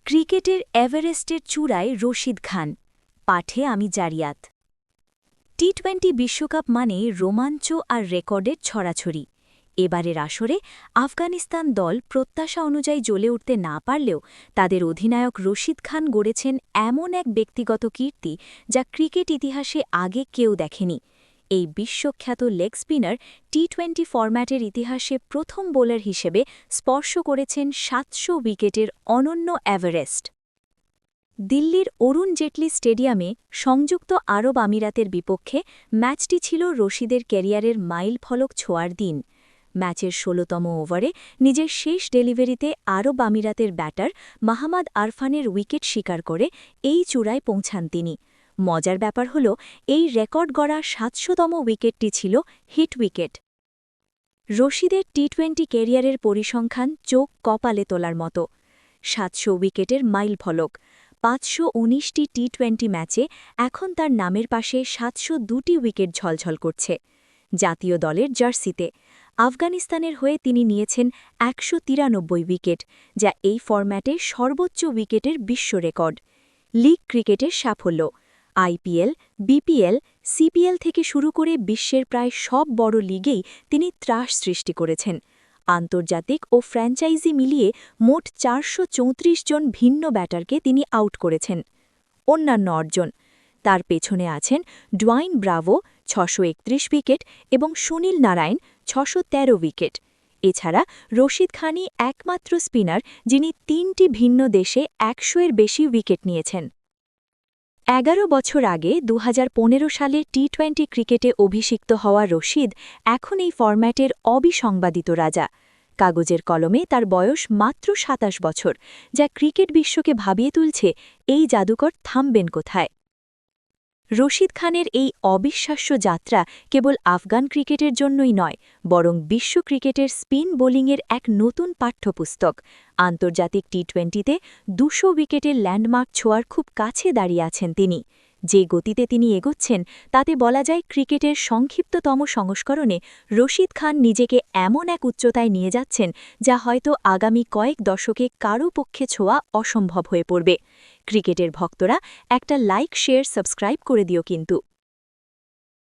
ক্রিকেটের এভারেস্টের চূড়ায় রশিদ খান, পাঠে আমি জারিয়াত। টি-20 বিশ্বকাপ মানে রোমাঞ্চ আর রেকর্ডের ছড়াছড়ি। এবারের আসরে আফগানিস্তান দল প্রত্যাশা অনুযায়ী জ্বলে উঠতে না পারলেও তাদের অধিনায়ক রশিদ খান গড়েছেন এমন এক ব্যক্তিগত কীর্তি যা ক্রিকেট ইতিহাসে আগে কেউ দেখেনি। এই বিশ্বখ্যাত লেগ স্পিনার টি-20 ফরম্যাটের ইতিহাসে প্রথম বোলার হিসেবে স্পর্শ করেছেন ৭০০ উইকেটের অনন্য এভারেস্ট। দিল্লির অরুণ জেটলি স্টেডিয়ামে সংযুক্ত আরব আমিরাতের বিপক্ষে ম্যাচটি ছিল রশিদের ক্যারিয়ারের মাইলফলক ছোঁয়ার দিন। ম্যাচের ১৬তম ওভারে নিজের শেষ ডেলিভারিতে আরব আমিরাতের ব্যাটার মাহমাদ আরফানের উইকেট শিকার করে এই চূড়ায় পৌঁছান তিনি। মজার ব্যাপার হল, এই রেকর্ড গড়া ৭০০তম উইকেটটি ছিল হিট উইকেট। রশিদের টি-20 ক্যারিয়ারের পরিসংখ্যান চোখ কপালে তোলার মতো। ৭০০ উইকেটের মাইলফলক, ৫১৯টি টি-20 ম্যাচে এখন তার নামের পাশে ৭০২টি উইকেট ঝলঝল করছে। জাতীয় দলের জার্সিতে আফগানিস্তানের হয়ে তিনি নিয়েছেন ১৯৩ উইকেট, যা এই ফরম্যাটে সর্বোচ্চ উইকেটের বিশ্ব রেকর্ড। লীগ ক্রিকেটের সাফল্য, আইপিএল, বিপিএল, সিপিএল থেকে শুরু করে বিশ্বের প্রায় সব বড় লিগেই তিনি ত্রাস সৃষ্টি করেছেন। আন্তর্জাতিক ও ফ্র্যাঞ্চাইজি মিলিয়ে মোট ৪৩৪ জন ভিন্ন ব্যাটারকে তিনি আউট করেছেন। অন্যান্য অর্জন, তার পেছনে আছেন ডোয়াইন ব্রাভো ৬৩১ উইকেট এবং সুনীল নারায়ণ ৬১৩ উইকেট। এছাড়া রশিদ খানই একমাত্র স্পিনার যিনি ৩টি ভিন্ন দেশে ১০০-এর বেশি উইকেট নিয়েছেন। ১১ বছর আগে ২০১৫ সালে টি-20 ক্রিকেটে অভিষিক্ত হওয়া রশিদ এখন এই ফরম্যাটের অবিসংবাদিত রাজা। কাগজের কলমে তার বয়স মাত্র ২৭ বছর, যা ক্রিকেট বিশ্বকে ভাবিয়ে তুলছে এই জাদুকর থামবেন কোথায়। রশিদ খানের এই অবিশ্বাস্য যাত্রা কেবল আফগান ক্রিকেটের জন্যই নয়, বরং বিশ্ব ক্রিকেটের স্পিন বোলিংয়ের এক নতুন পাঠ্যপুস্তক। আন্তর্জাতিক টি-20তে ২০০ উইকেটের ল্যান্ডমার্ক ছোঁয়ার খুব কাছে দাঁড়িয়ে আছেন তিনি। যে গতিতে তিনি এগোচ্ছেন তাতে বলা যায় ক্রিকেটের সংক্ষিপ্ততম সংস্করণে রশিদ খান নিজেকে এমন এক উচ্চতায় নিয়ে যাচ্ছেন যা হয়তো আগামী কয়েক দশকে কারও পক্ষে ছোঁয়া অসম্ভব হয়ে পড়বে। ক্রিকেটের ভক্তরা একটা লাইক, শেয়ার, সাবস্ক্রাইব করে দিও কিন্তু।